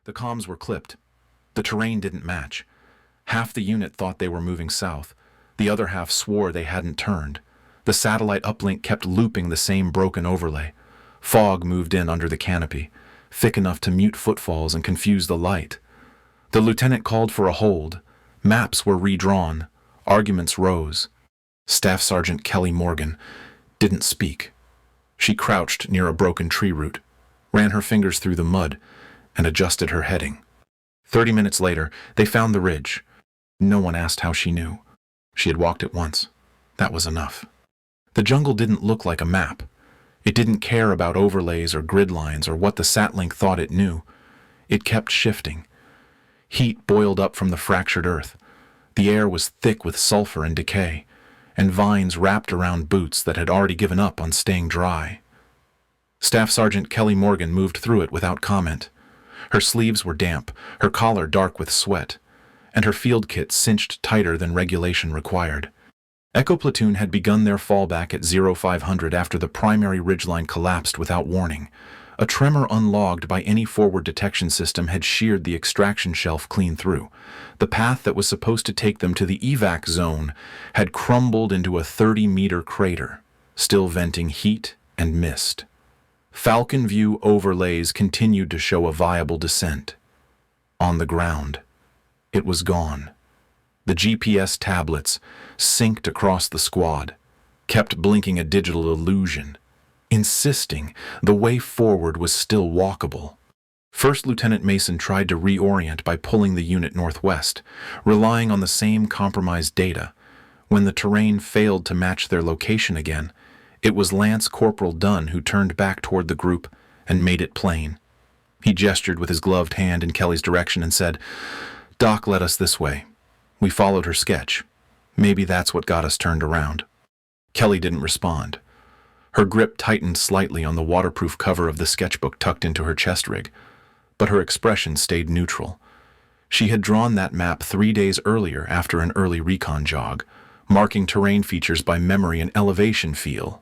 The comms were clipped. The terrain didn't match. Half the unit thought they were moving south. The other half swore they hadn't turned. The satellite uplink kept looping the same broken overlay. Fog moved in under the canopy, thick enough to mute footfalls and confuse the light. The lieutenant called for a hold. Maps were redrawn. Arguments rose. Staff Sergeant Kelly Morgan didn't speak. She crouched near a broken tree root, ran her fingers through the mud, and adjusted her heading. 30 minutes later, they found the ridge. No one asked how she knew. She had walked it once. That was enough. The jungle didn't look like a map. It didn't care about overlays or grid lines or what the satlink thought it knew. It kept shifting. Heat boiled up from the fractured earth. The air was thick with sulfur and decay, and vines wrapped around boots that had already given up on staying dry. Staff Sergeant Kelly Morgan moved through it without comment. Her sleeves were damp, her collar dark with sweat, and her field kit cinched tighter than regulation required. Echo Platoon had begun their fallback at 0500 after the primary ridgeline collapsed without warning. A tremor unlogged by any forward detection system had sheared the extraction shelf clean through. The path that was supposed to take them to the evac zone had crumbled into a 30-meter crater, still venting heat and mist. Falcon View overlays continued to show a viable descent. On the ground, it was gone. The GPS tablets, synced across the squad, kept blinking a digital illusion, insisting the way forward was still walkable. First Lieutenant Mason tried to reorient by pulling the unit northwest, relying on the same compromised data. When the terrain failed to match their location again, it was Lance Corporal Dunn who turned back toward the group and made it plain. He gestured with his gloved hand in Kelly's direction and said, "Doc led us this way. We followed her sketch. Maybe that's what got us turned around." Kelly didn't respond. Her grip tightened slightly on the waterproof cover of the sketchbook tucked into her chest rig, but her expression stayed neutral. She had drawn that map 3 days earlier after an early recon jog, marking terrain features by memory and elevation feel.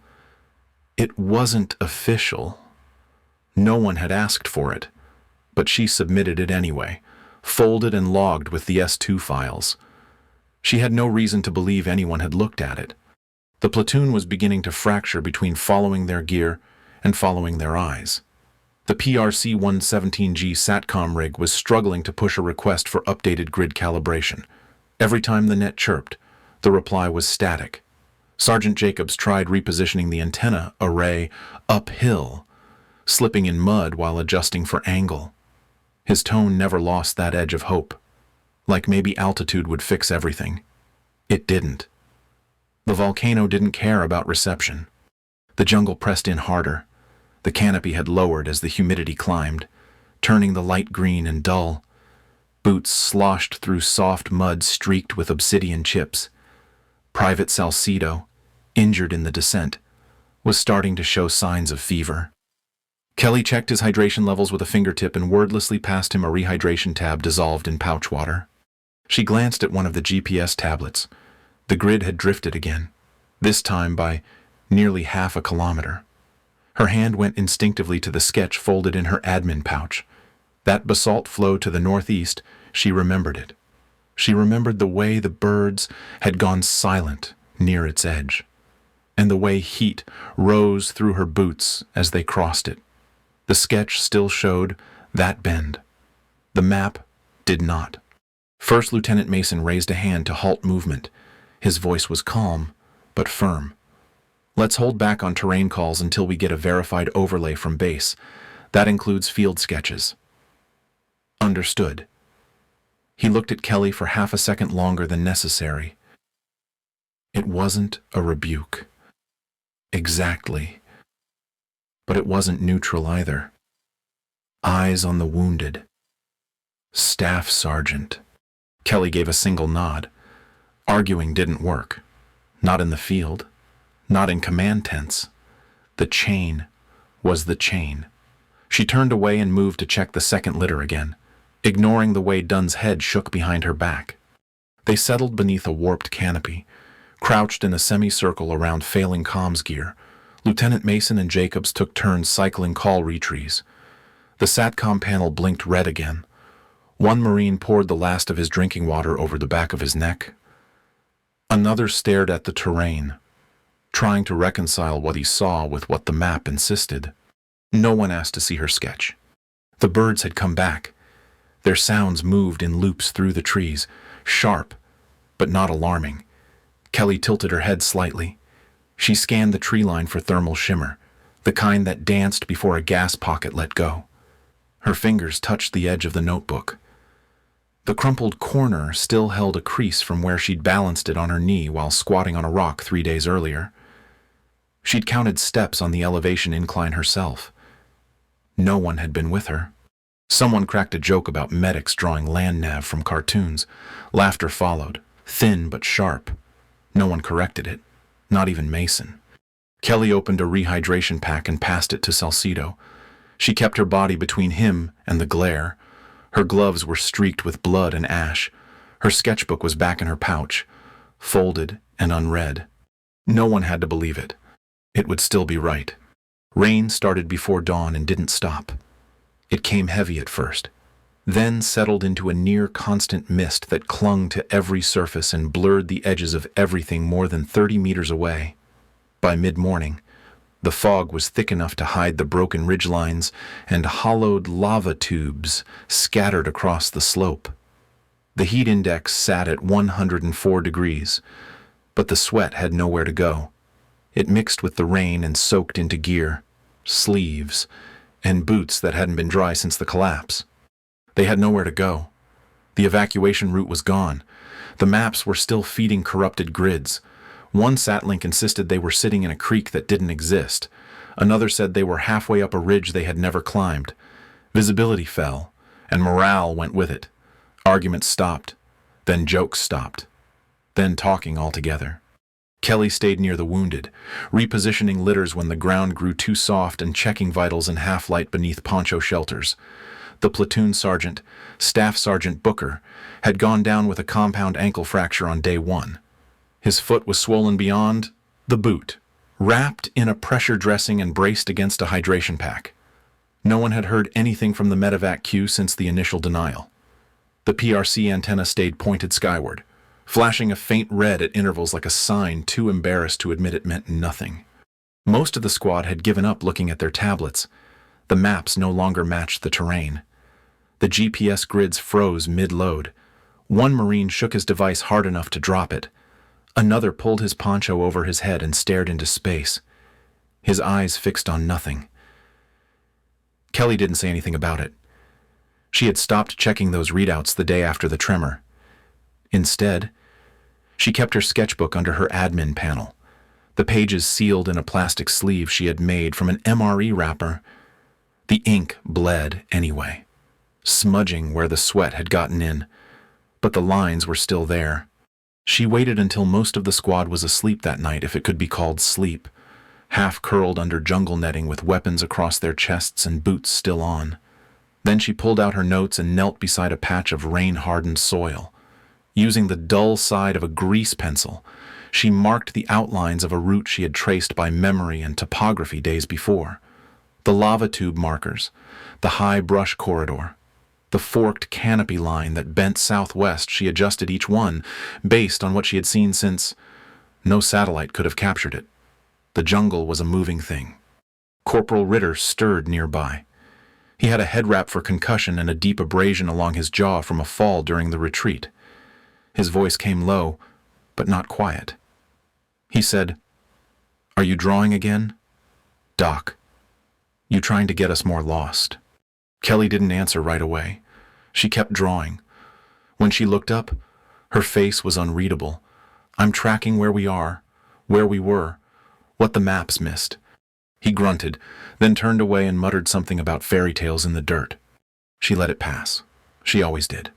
It wasn't official. No one had asked for it, but she submitted it anyway, folded and logged with the S2 files. She had no reason to believe anyone had looked at it. The platoon was beginning to fracture between following their gear and following their eyes. The PRC-117G SATCOM rig was struggling to push a request for updated grid calibration. Every time the net chirped, the reply was static. Sergeant Jacobs tried repositioning the antenna array uphill, slipping in mud while adjusting for angle. His tone never lost that edge of hope, like maybe altitude would fix everything. It didn't. The volcano didn't care about reception. The jungle pressed in harder. The canopy had lowered as the humidity climbed, turning the light green and dull. Boots sloshed through soft mud streaked with obsidian chips. Private Salcedo, injured in the descent, was starting to show signs of fever. Kelly checked his hydration levels with a fingertip and wordlessly passed him a rehydration tab dissolved in pouch water. She glanced at one of the GPS tablets. The grid had drifted again, this time by nearly half a kilometer. Her hand went instinctively to the sketch folded in her admin pouch. That basalt flow to the northeast, she remembered it. She remembered the way the birds had gone silent near its edge, and the way heat rose through her boots as they crossed it. The sketch still showed that bend. The map did not. First Lieutenant Mason raised a hand to halt movement. His voice was calm, but firm. "Let's hold back on terrain calls until we get a verified overlay from base. That includes field sketches." "Understood." He looked at Kelly for half a second longer than necessary. It wasn't a rebuke. Exactly. But it wasn't neutral either. Eyes on the wounded. Staff Sergeant. Kelly gave a single nod. Arguing didn't work. Not in the field. Not in command tents. The chain was the chain. She turned away and moved to check the second litter again, ignoring the way Dunn's head shook behind her back. They settled beneath a warped canopy, crouched in a semicircle around failing comms gear. Lieutenant Mason and Jacobs took turns cycling call retrees. The SATCOM panel blinked red again, One Marine poured the last of his drinking water over the back of his neck. Another stared at the terrain, trying to reconcile what he saw with what the map insisted. No one asked to see her sketch. The birds had come back. Their sounds moved in loops through the trees, sharp, but not alarming. Kelly tilted her head slightly. She scanned the tree line for thermal shimmer, the kind that danced before a gas pocket let go. Her fingers touched the edge of the notebook. The crumpled corner still held a crease from where she'd balanced it on her knee while squatting on a rock 3 days earlier. She'd counted steps on the elevation incline herself. No one had been with her. Someone cracked a joke about medics drawing land nav from cartoons. Laughter followed, thin but sharp. No one corrected it, not even Mason. Kelly opened a rehydration pack and passed it to Salcedo. She kept her body between him and the glare. Her gloves were streaked with blood and ash. Her sketchbook was back in her pouch, folded and unread. No one had to believe it. It would still be right. Rain started before dawn and didn't stop. It came heavy at first, then settled into a near-constant mist that clung to every surface and blurred the edges of everything more than 30 meters away. By mid-morning, the fog was thick enough to hide the broken ridgelines and hollowed lava tubes scattered across the slope. The heat index sat at 104 degrees, but the sweat had nowhere to go. It mixed with the rain and soaked into gear, sleeves, and boots that hadn't been dry since the collapse. They had nowhere to go. The evacuation route was gone. The maps were still feeding corrupted grids. One satlink insisted they were sitting in a creek that didn't exist. Another said they were halfway up a ridge they had never climbed. Visibility fell, and morale went with it. Arguments stopped. Then jokes stopped. Then talking altogether. Kelly stayed near the wounded, repositioning litters when the ground grew too soft and checking vitals in half-light beneath poncho shelters. The platoon sergeant, Staff Sergeant Booker, had gone down with a compound ankle fracture on day 1. His foot was swollen beyond the boot, wrapped in a pressure dressing and braced against a hydration pack. No one had heard anything from the medevac queue since the initial denial. The PRC antenna stayed pointed skyward, flashing a faint red at intervals like a sign too embarrassed to admit it meant nothing. Most of the squad had given up looking at their tablets. The maps no longer matched the terrain. The GPS grids froze mid-load. One Marine shook his device hard enough to drop it. Another pulled his poncho over his head and stared into space, his eyes fixed on nothing. Kelly didn't say anything about it. She had stopped checking those readouts the day after the tremor. Instead, she kept her sketchbook under her admin panel, the pages sealed in a plastic sleeve she had made from an MRE wrapper. The ink bled anyway, smudging where the sweat had gotten in, but the lines were still there. She waited until most of the squad was asleep that night, if it could be called sleep, half curled under jungle netting with weapons across their chests and boots still on. Then she pulled out her notes and knelt beside a patch of rain-hardened soil. Using the dull side of a grease pencil, she marked the outlines of a route she had traced by memory and topography days before. The lava tube markers, the high brush corridor, the forked canopy line that bent southwest. She adjusted each one based on what she had seen since no satellite could have captured it. The jungle was a moving thing. Corporal Ritter stirred nearby. He had a head wrap for concussion and a deep abrasion along his jaw from a fall during the retreat. His voice came low, but not quiet. He said, "Are you drawing again?" "Doc, you trying to get us more lost?" Kelly didn't answer right away. She kept drawing. When she looked up, her face was unreadable. "I'm tracking where we are, where we were, what the maps missed." He grunted, then turned away and muttered something about fairy tales in the dirt. She let it pass. She always did.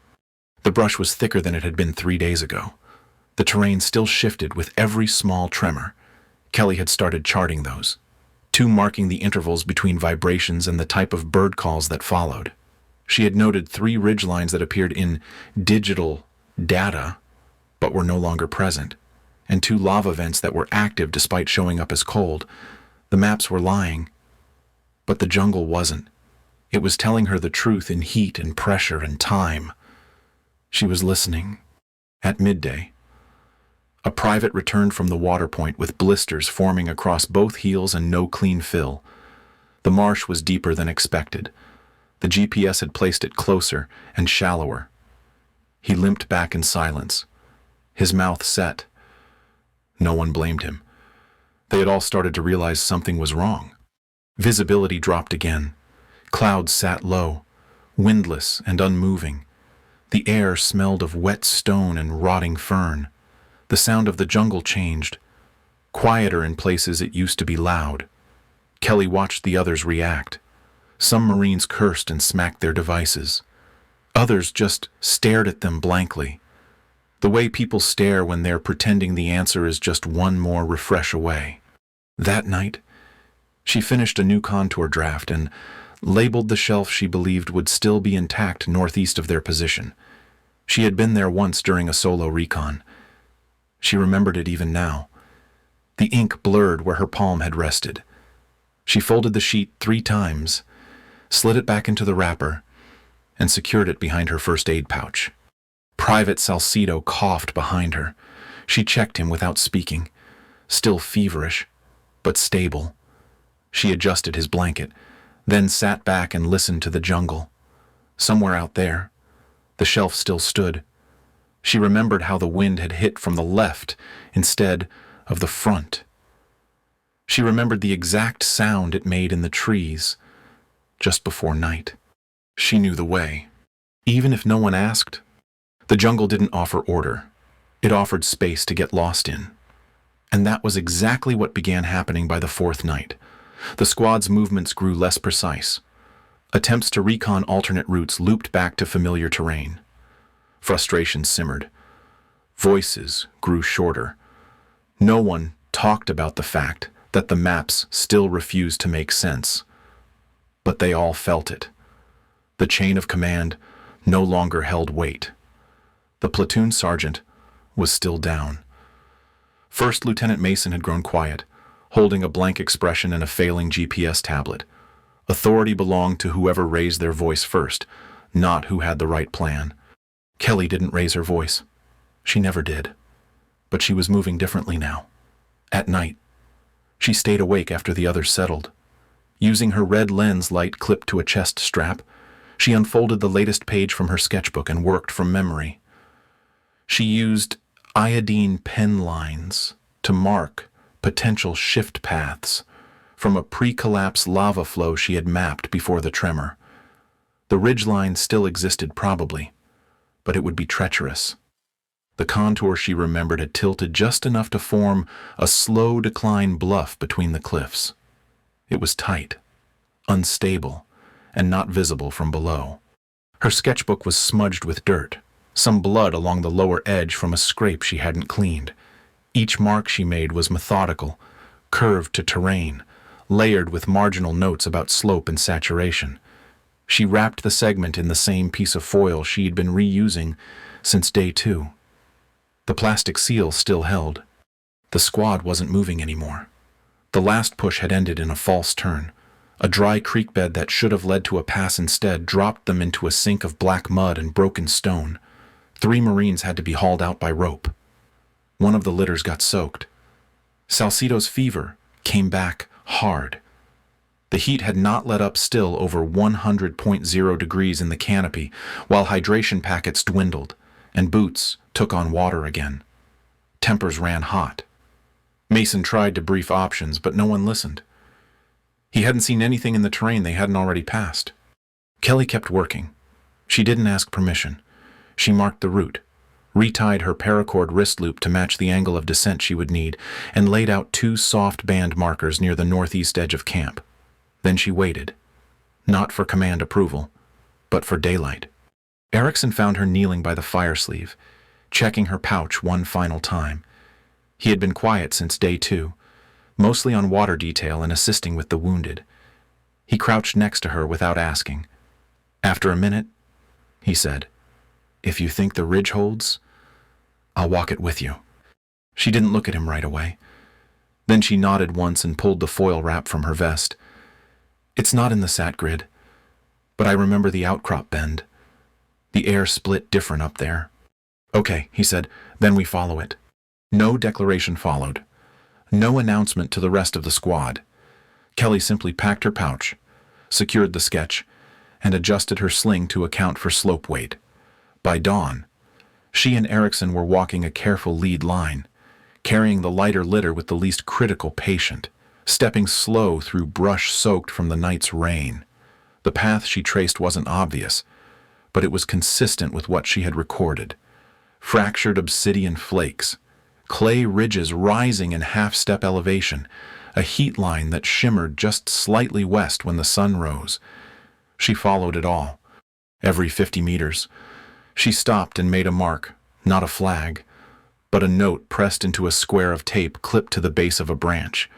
The brush was thicker than it had been 3 days ago. The terrain still shifted with every small tremor. Kelly had started charting those, 2 marking the intervals between vibrations and the type of bird calls that followed. She had noted 3 ridgelines that appeared in digital data, but were no longer present, and 2 lava vents that were active despite showing up as cold. The maps were lying, but the jungle wasn't. It was telling her the truth in heat and pressure and time. She was listening. At midday, a private returned from the water point with blisters forming across both heels and no clean fill. The marsh was deeper than expected. The GPS had placed it closer and shallower. He limped back in silence, his mouth set. No one blamed him. They had all started to realize something was wrong. Visibility dropped again. Clouds sat low, windless and unmoving. The air smelled of wet stone and rotting fern. The sound of the jungle changed. Quieter in places it used to be loud. Kelly watched the others react. Some Marines cursed and smacked their devices. Others just stared at them blankly. The way people stare when they're pretending the answer is just one more refresh away. That night, she finished a new contour draft and labeled the shelf she believed would still be intact northeast of their position. She had been there once during a solo recon. She remembered it even now. The ink blurred where her palm had rested. She folded the sheet 3 times, slid it back into the wrapper, and secured it behind her first aid pouch. Private Salcedo coughed behind her. She checked him without speaking, still feverish, but stable. She adjusted his blanket, then sat back and listened to the jungle. Somewhere out there, the shelf still stood. She remembered how the wind had hit from the left instead of the front. She remembered the exact sound it made in the trees just before night. She knew the way. Even if no one asked, the jungle didn't offer order. It offered space to get lost in. And that was exactly what began happening by the 4th night. The squad's movements grew less precise. Attempts to recon alternate routes looped back to familiar terrain. Frustration simmered. Voices grew shorter. No one talked about the fact that the maps still refused to make sense. But they all felt it. The chain of command no longer held weight. The platoon sergeant was still down. First Lieutenant Mason had grown quiet, holding a blank expression and a failing GPS tablet. Authority belonged to whoever raised their voice first, not who had the right plan. Kelly didn't raise her voice. She never did. But she was moving differently now. At night, she stayed awake after the others settled. Using her red lens light clipped to a chest strap, she unfolded the latest page from her sketchbook and worked from memory. She used iodine pen lines to mark potential shift paths from a pre-collapse lava flow she had mapped before the tremor. The ridgeline still existed probably, but it would be treacherous. The contour she remembered had tilted just enough to form a slow decline bluff between the cliffs. It was tight, unstable, and not visible from below. Her sketchbook was smudged with dirt, some blood along the lower edge from a scrape she hadn't cleaned. Each mark she made was methodical, curved to terrain, layered with marginal notes about slope and saturation. She wrapped the segment in the same piece of foil she'd been reusing since day 2. The plastic seal still held. The squad wasn't moving anymore. The last push had ended in a false turn. A dry creek bed that should have led to a pass instead dropped them into a sink of black mud and broken stone. 3 Marines had to be hauled out by rope. One of the litters got soaked. Salcedo's fever came back hard. The heat had not let up still over 100.0 degrees in the canopy, while hydration packets dwindled, and boots took on water again. Tempers ran hot. Mason tried to brief options, but no one listened. He hadn't seen anything in the terrain they hadn't already passed. Kelly kept working. She didn't ask permission. She marked the route, retied her paracord wrist loop to match the angle of descent she would need, and laid out 2 soft band markers near the northeast edge of camp. Then she waited, not for command approval, but for daylight. Erickson found her kneeling by the fire sleeve, checking her pouch one final time. He had been quiet since day 2, mostly on water detail and assisting with the wounded. He crouched next to her without asking. After a minute, he said, "If you think the ridge holds, I'll walk it with you." She didn't look at him right away. Then she nodded once and pulled the foil wrap from her vest. "It's not in the sat grid. But I remember the outcrop bend. The air split different up there. Okay, he said, then we follow it. No declaration followed. No announcement to the rest of the squad. Kelly simply packed her pouch, secured the sketch, and adjusted her sling to account for slope weight. By dawn, she and Erickson were walking a careful lead line, carrying the lighter litter with the least critical patient, stepping slow through brush soaked from the night's rain. The path she traced wasn't obvious, but it was consistent with what she had recorded. Fractured obsidian flakes, clay ridges rising in half-step elevation, a heat line that shimmered just slightly west when the sun rose. She followed it all. Every 50 meters, she stopped and made a mark, not a flag, but a note pressed into a square of tape clipped to the base of a branch.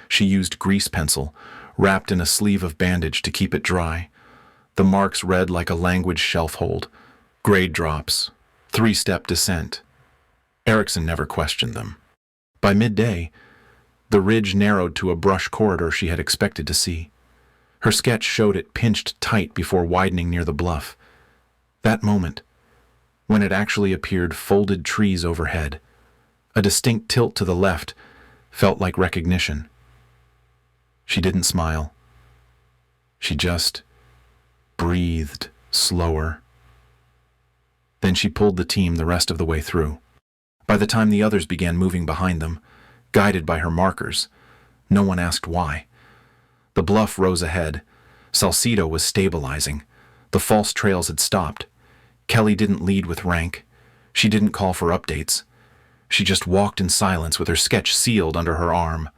She used grease pencil, wrapped in a sleeve of bandage to keep it dry. The marks read like a language shelf hold. Grade drops, 3-step descent. Erickson never questioned them. By midday, the ridge narrowed to a brush corridor she had expected to see. Her sketch showed it pinched tight before widening near the bluff. That moment, when it actually appeared folded trees overhead, a distinct tilt to the left, felt like recognition. She didn't smile. She just breathed slower. Then she pulled the team the rest of the way through. By the time the others began moving behind them, guided by her markers, no one asked why. The bluff rose ahead. Salcedo was stabilizing. The false trails had stopped. Kelly didn't lead with rank. She didn't call for updates. She just walked in silence with her sketch sealed under her arm.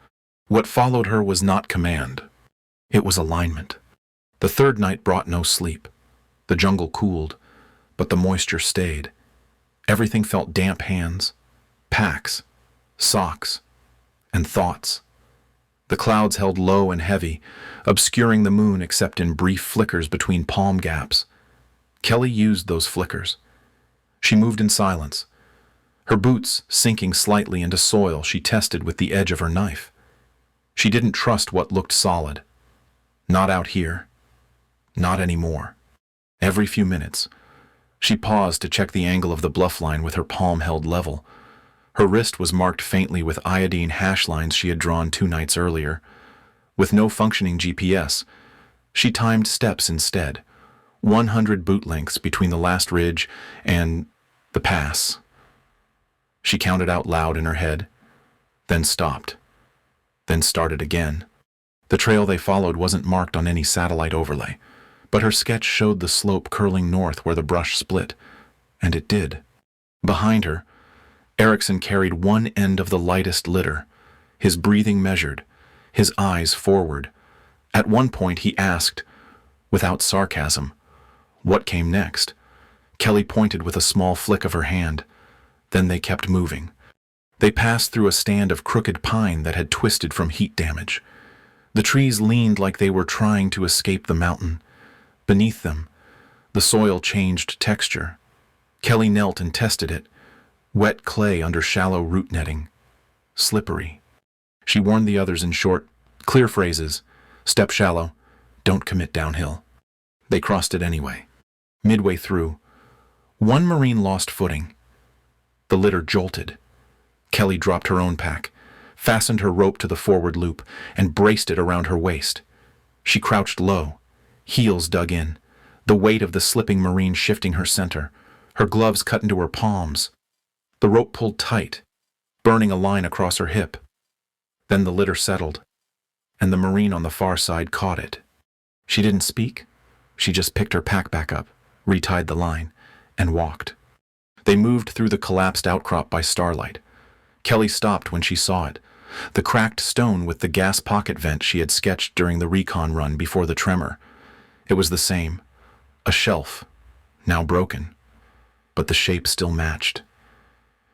What followed her was not command. It was alignment. The third night brought no sleep. The jungle cooled, but the moisture stayed. Everything felt damp hands, packs, socks, and thoughts. The clouds held low and heavy, obscuring the moon except in brief flickers between palm gaps. Kelly used those flickers. She moved in silence, her boots sinking slightly into soil she tested with the edge of her knife. She didn't trust what looked solid. Not out here. Not anymore. Every few minutes, she paused to check the angle of the bluff line with her palm held level. Her wrist was marked faintly with iodine hash lines she had drawn 2 nights earlier. With no functioning GPS, she timed steps instead, 100 boot lengths between the last ridge and the pass. She counted out loud in her head, then stopped, then started again. The trail they followed wasn't marked on any satellite overlay, but her sketch showed the slope curling north where the brush split, and it did. Behind her, Erickson carried one end of the lightest litter, his breathing measured, his eyes forward. At one point he asked, without sarcasm, what came next? Kelly pointed with a small flick of her hand. Then they kept moving. They passed through a stand of crooked pine that had twisted from heat damage. The trees leaned like they were trying to escape the mountain. Beneath them, the soil changed texture. Kelly knelt and tested it. Wet clay under shallow root netting. Slippery. She warned the others in short, clear phrases. Step shallow. Don't commit downhill. They crossed it anyway. Midway through, one Marine lost footing. The litter jolted. Kelly dropped her own pack, fastened her rope to the forward loop, and braced it around her waist. She crouched low, heels dug in, the weight of the slipping Marine shifting her center, her gloves cut into her palms. The rope pulled tight, burning a line across her hip. Then the litter settled, and the Marine on the far side caught it. She didn't speak. She just picked her pack back up, retied the line, and walked. They moved through the collapsed outcrop by starlight. Kelly stopped when she saw it, the cracked stone with the gas pocket vent she had sketched during the recon run before the tremor. It was the same, a shelf, now broken, but the shape still matched.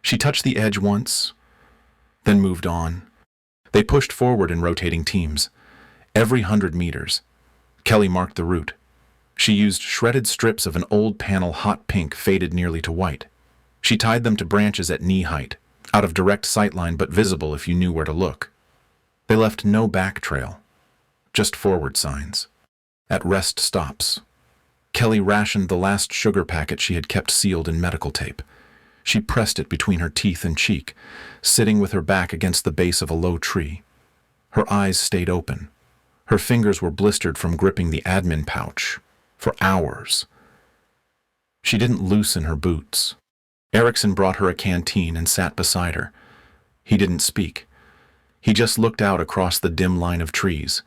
She touched the edge once, then moved on. They pushed forward in rotating teams. Every 100 meters, Kelly marked the route. She used shredded strips of an old panel hot pink faded nearly to white. She tied them to branches at knee height, out of direct sightline but visible if you knew where to look. They left no back trail, just forward signs. At rest stops, Kelly rationed the last sugar packet she had kept sealed in medical tape. She pressed it between her teeth and cheek, sitting with her back against the base of a low tree. Her eyes stayed open. Her fingers were blistered from gripping the admin pouch for hours. She didn't loosen her boots. Erickson brought her a canteen and sat beside her. He didn't speak. He just looked out across the dim line of trees,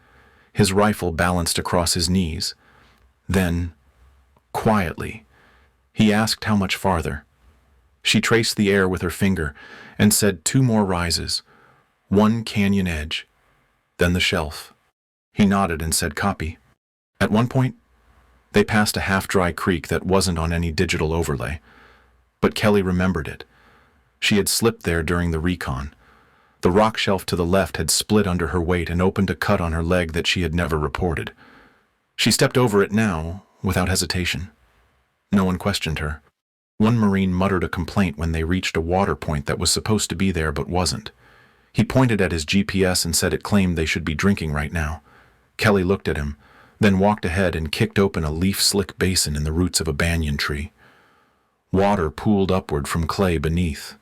his rifle balanced across his knees. Then, quietly, he asked how much farther. She traced the air with her finger and said 2 more rises, 1 canyon edge, then the shelf. He nodded and said copy. At one point, they passed a half-dry creek that wasn't on any digital overlay. But Kelly remembered it. She had slipped there during the recon. The rock shelf to the left had split under her weight and opened a cut on her leg that she had never reported. She stepped over it now, without hesitation. No one questioned her. One Marine muttered a complaint when they reached a water point that was supposed to be there but wasn't. He pointed at his GPS and said it claimed they should be drinking right now. Kelly looked at him, then walked ahead and kicked open a leaf-slick basin in the roots of a banyan tree. Water pooled upward from clay beneath.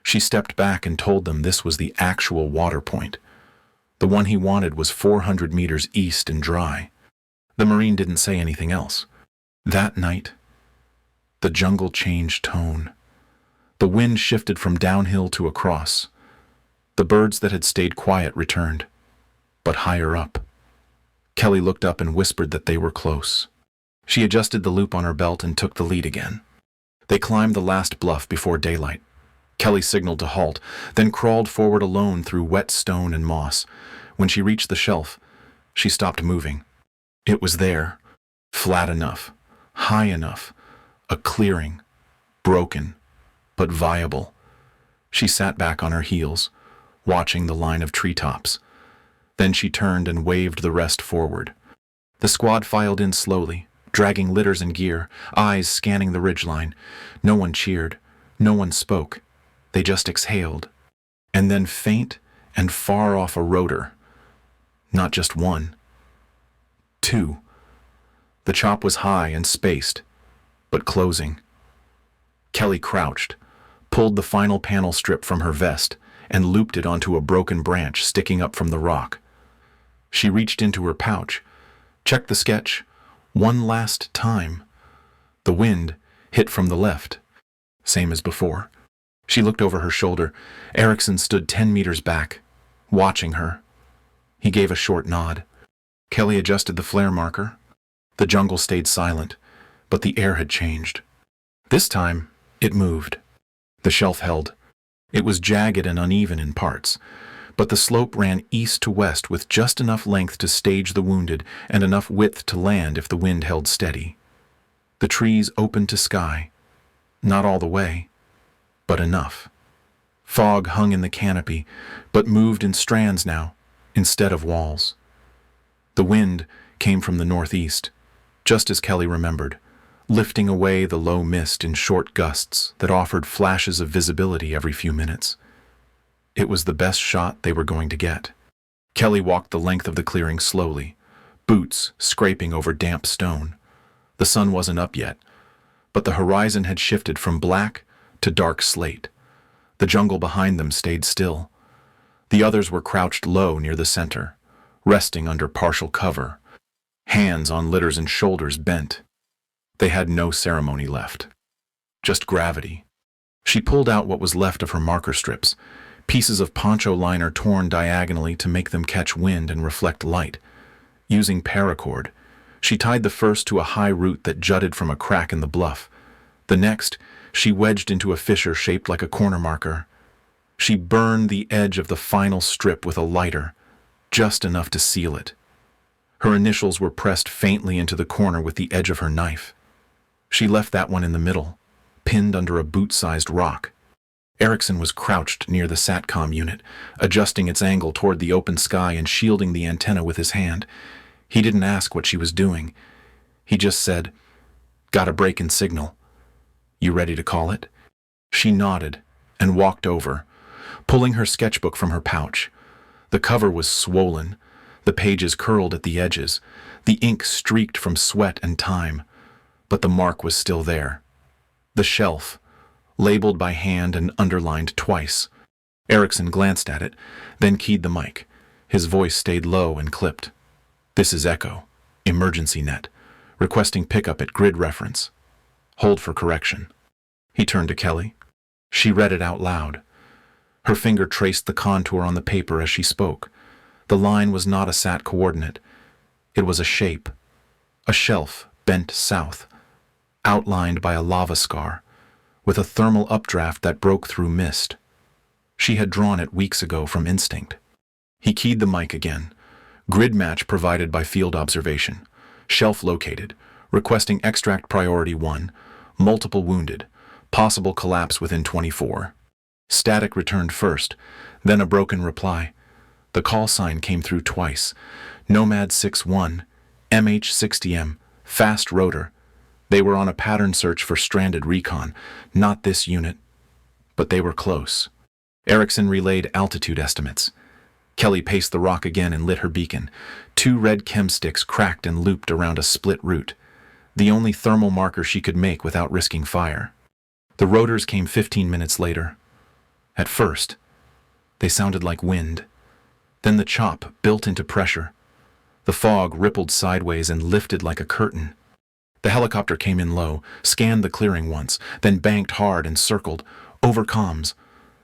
She stepped back and told them this was the actual water point. The one he wanted was 400 meters east and dry. The Marine didn't say anything else. That night, the jungle changed tone. The wind shifted from downhill to across. The birds that had stayed quiet returned, but higher up. Kelly looked up and whispered that they were close. She adjusted the loop on her belt and took the lead again. They climbed the last bluff before daylight. Kelly signaled to halt, then crawled forward alone through wet stone and moss. When she reached the shelf, she stopped moving. It was there, flat enough, high enough, a clearing, broken, but viable. She sat back on her heels, watching the line of treetops. Then she turned and waved the rest forward. The squad filed in slowly, dragging litters and gear, eyes scanning the ridgeline. No one cheered, no one spoke. They just exhaled. And then faint and far off a rotor. Not just 1. 2. The chop was high and spaced, but closing. Kelly crouched, pulled the final panel strip from her vest, and looped it onto a broken branch sticking up from the rock. She reached into her pouch, checked the sketch, one last time. The wind hit from the left, same as before. She looked over her shoulder. Erickson stood 10 meters back, watching her. He gave a short nod. Kelly adjusted the flare marker. The jungle stayed silent, but the air had changed. This time, it moved. The shelf held. It was jagged and uneven in parts, but the slope ran east to west with just enough length to stage the wounded and enough width to land if the wind held steady. The trees opened to sky. Not all the way, but enough. Fog hung in the canopy, but moved in strands now, instead of walls. The wind came from the northeast, just as Kelly remembered, lifting away the low mist in short gusts that offered flashes of visibility every few minutes. It was the best shot they were going to get. Kelly walked the length of the clearing slowly, boots scraping over damp stone. The sun wasn't up yet, but the horizon had shifted from black to dark slate. The jungle behind them stayed still. The others were crouched low near the center, resting under partial cover, hands on litters and shoulders bent. They had no ceremony left, just gravity. She pulled out what was left of her marker strips, pieces of poncho liner torn diagonally to make them catch wind and reflect light. Using paracord, she tied the first to a high root that jutted from a crack in the bluff. The next, she wedged into a fissure shaped like a corner marker. She burned the edge of the final strip with a lighter, just enough to seal it. Her initials were pressed faintly into the corner with the edge of her knife. She left that one in the middle, pinned under a boot-sized rock. Erickson was crouched near the SATCOM unit, adjusting its angle toward the open sky and shielding the antenna with his hand. He didn't ask what she was doing. He just said, "Got a break in signal. You ready to call it?" She nodded and walked over, pulling her sketchbook from her pouch. The cover was swollen, the pages curled at the edges, the ink streaked from sweat and time. but the mark was still there. The shelf, labeled by hand and underlined twice. Erickson glanced at it, then keyed the mic. His voice stayed low and clipped. "This is Echo, emergency net, requesting pickup at grid reference. Hold for correction." He turned to Kelly. She read it out loud. Her finger traced the contour on the paper as she spoke. The line was not a sat coordinate. It was a shape, a shelf bent south, outlined by a lava scar, with a thermal updraft that broke through mist. She had drawn it weeks ago from instinct. He keyed the mic again. Grid match provided by field observation. Shelf located. Requesting extract priority 1. Multiple wounded. Possible collapse within 24. Static returned first, then a broken reply. The call sign came through twice. Nomad 6-1, MH-60M, fast rotor. They were on a pattern search for stranded recon, not this unit. But they were close. Erickson relayed altitude estimates. Kelly paced the rock again and lit her beacon. 2 red chem sticks cracked and looped around a split route, the only thermal marker she could make without risking fire. The rotors came 15 minutes later. At first, they sounded like wind. Then the chop built into pressure. The fog rippled sideways and lifted like a curtain. The helicopter came in low, scanned the clearing once, then banked hard and circled, over comms.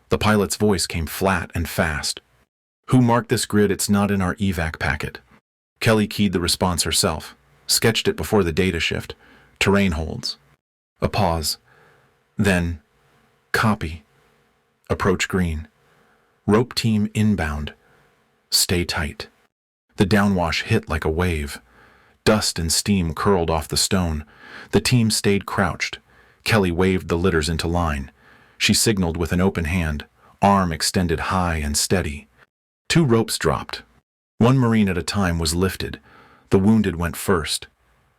The pilot's voice came flat and fast. "Who marked this grid? It's not in our evac packet." Kelly keyed the response herself, sketched it before the data shift. Terrain holds. A pause. Then, copy. Approach green. Rope team inbound. Stay tight. The downwash hit like a wave. Dust and steam curled off the stone. The team stayed crouched. Kelly waved the litters into line. She signaled with an open hand, arm extended high and steady. 2 ropes dropped. 1 Marine at a time was lifted. The wounded went first.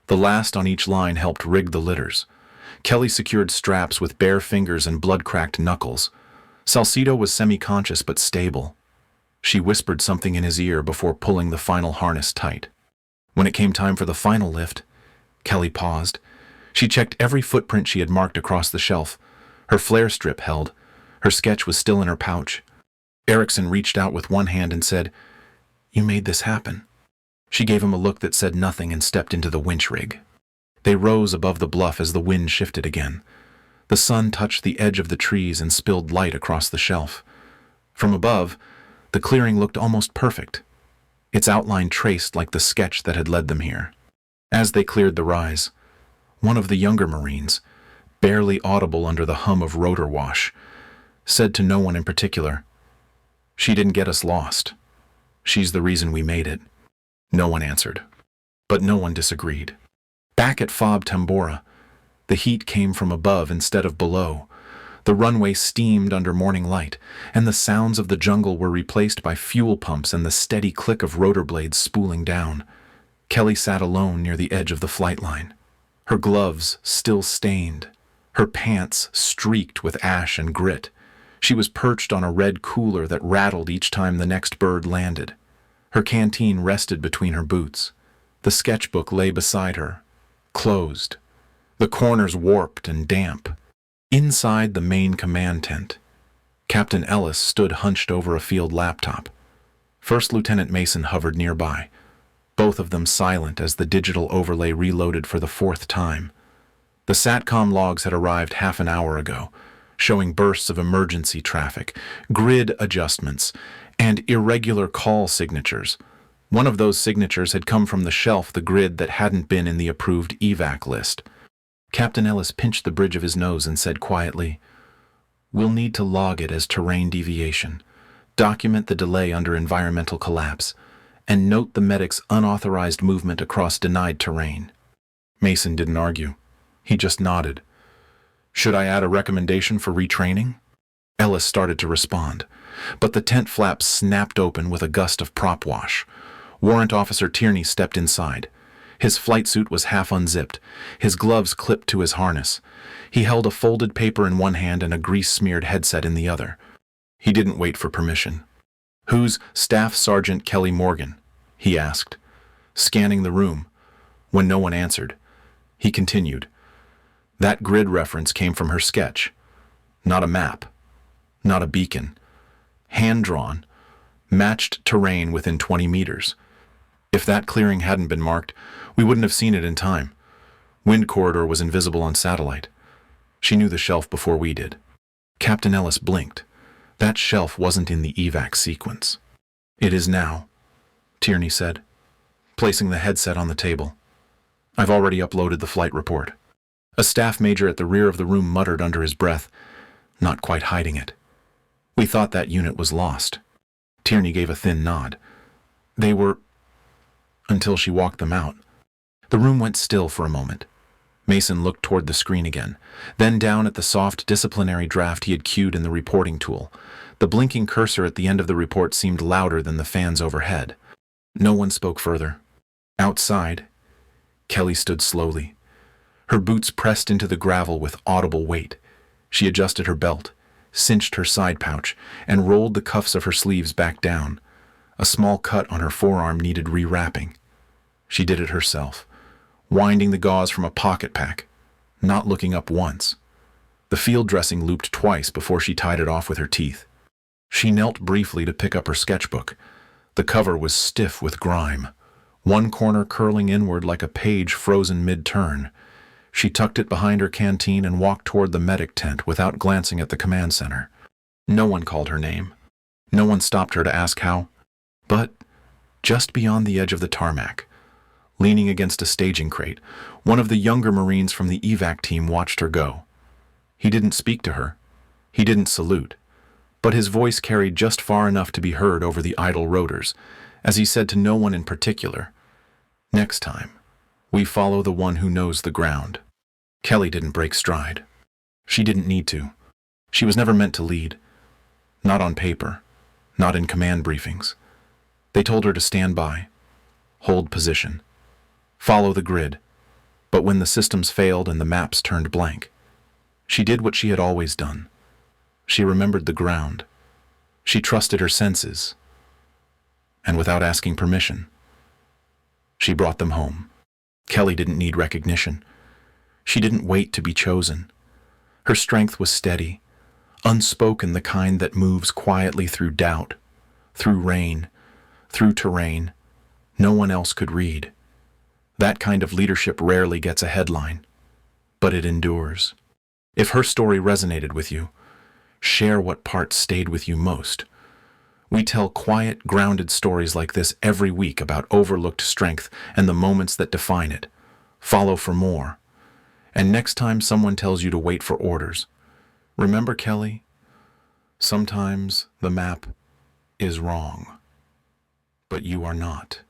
The last on each line helped rig the litters. Kelly secured straps with bare fingers and blood-cracked knuckles. Salcido was semi-conscious but stable. She whispered something in his ear before pulling the final harness tight. When it came time for the final lift, Kelly paused. She checked every footprint she had marked across the shelf. Her flare strip held. Her sketch was still in her pouch. Erickson reached out with one hand and said, "You made this happen." She gave him a look that said nothing and stepped into the winch rig. They rose above the bluff as the wind shifted again. The sun touched the edge of the trees and spilled light across the shelf. From above, the clearing looked almost perfect, its outline traced like the sketch that had led them here. As they cleared the rise, one of the younger Marines, barely audible under the hum of rotor wash, said to no one in particular, "She didn't get us lost. She's the reason we made it." No one answered, but no one disagreed. Back at Fob Tambora, the heat came from above instead of below. The runway steamed under morning light, and the sounds of the jungle were replaced by fuel pumps and the steady click of rotor blades spooling down. Kelly sat alone near the edge of the flight line, her gloves still stained, her pants streaked with ash and grit. She was perched on a red cooler that rattled each time the next bird landed. Her canteen rested between her boots. The sketchbook lay beside her, closed, the corners warped and damp. Inside the main command tent, Captain Ellis stood hunched over a field laptop. First Lieutenant Mason hovered nearby, both of them silent as the digital overlay reloaded for the 4th time. The SATCOM logs had arrived half an hour ago, showing bursts of emergency traffic, grid adjustments, and irregular call signatures. One of those signatures had come from the shelf, the grid that hadn't been in the approved evac list. Captain Ellis pinched the bridge of his nose and said quietly, "We'll need to log it as terrain deviation, document the delay under environmental collapse, and note the medic's unauthorized movement across denied terrain." Mason didn't argue. He just nodded. "Should I add a recommendation for retraining?" Ellis started to respond, but the tent flaps snapped open with a gust of prop wash. Warrant Officer Tierney stepped inside. His flight suit was half unzipped, his gloves clipped to his harness. He held a folded paper in one hand and a grease-smeared headset in the other. He didn't wait for permission. "Who's Staff Sergeant Kelly Morgan?" he asked, scanning the room. When no one answered, he continued, That grid reference came from her sketch. Not a map, not a beacon. Hand-drawn, matched terrain within 20 meters. If that clearing hadn't been marked, we wouldn't have seen it in time. Wind corridor was invisible on satellite. She knew the shelf before we did. Captain Ellis blinked. That shelf wasn't in the evac sequence. It is now, Tierney said, placing the headset on the table. I've already uploaded the flight report. A staff major at the rear of the room muttered under his breath, not quite hiding it. We thought that unit was lost. Tierney gave a thin nod. They were... until she walked them out. The room went still for a moment. Mason looked toward the screen again, then down at the soft disciplinary draft he had cued in the reporting tool. The blinking cursor at the end of the report seemed louder than the fans overhead. No one spoke further. Outside, Kelly stood slowly. Her boots pressed into the gravel with audible weight. She adjusted her belt, cinched her side pouch, and rolled the cuffs of her sleeves back down. A small cut on her forearm needed rewrapping. She did it herself, winding the gauze from a pocket pack, not looking up once. The field dressing looped twice before she tied it off with her teeth. She knelt briefly to pick up her sketchbook. The cover was stiff with grime, one corner curling inward like a page frozen mid-turn. She tucked it behind her canteen and walked toward the medic tent without glancing at the command center. No one called her name. No one stopped her to ask how. But just beyond the edge of the tarmac, leaning against a staging crate, one of the younger Marines from the evac team watched her go. He didn't speak to her. He didn't salute. But his voice carried just far enough to be heard over the idle rotors, as he said to no one in particular, "Next time, we follow the one who knows the ground." Kelly didn't break stride. She didn't need to. She was never meant to lead. Not on paper. Not in command briefings. They told her to stand by, hold position, follow the grid. But when the systems failed and the maps turned blank, she did what she had always done. She remembered the ground. She trusted her senses. And without asking permission, she brought them home. Kelly didn't need recognition. She didn't wait to be chosen. Her strength was steady, unspoken, the kind that moves quietly through doubt, through rain, through terrain no one else could read. That kind of leadership rarely gets a headline, but it endures. If her story resonated with you, share what parts stayed with you most. We tell quiet, grounded stories like this every week about overlooked strength and the moments that define it. Follow for more. And next time someone tells you to wait for orders, remember, Kelly, sometimes the map is wrong, but you are not.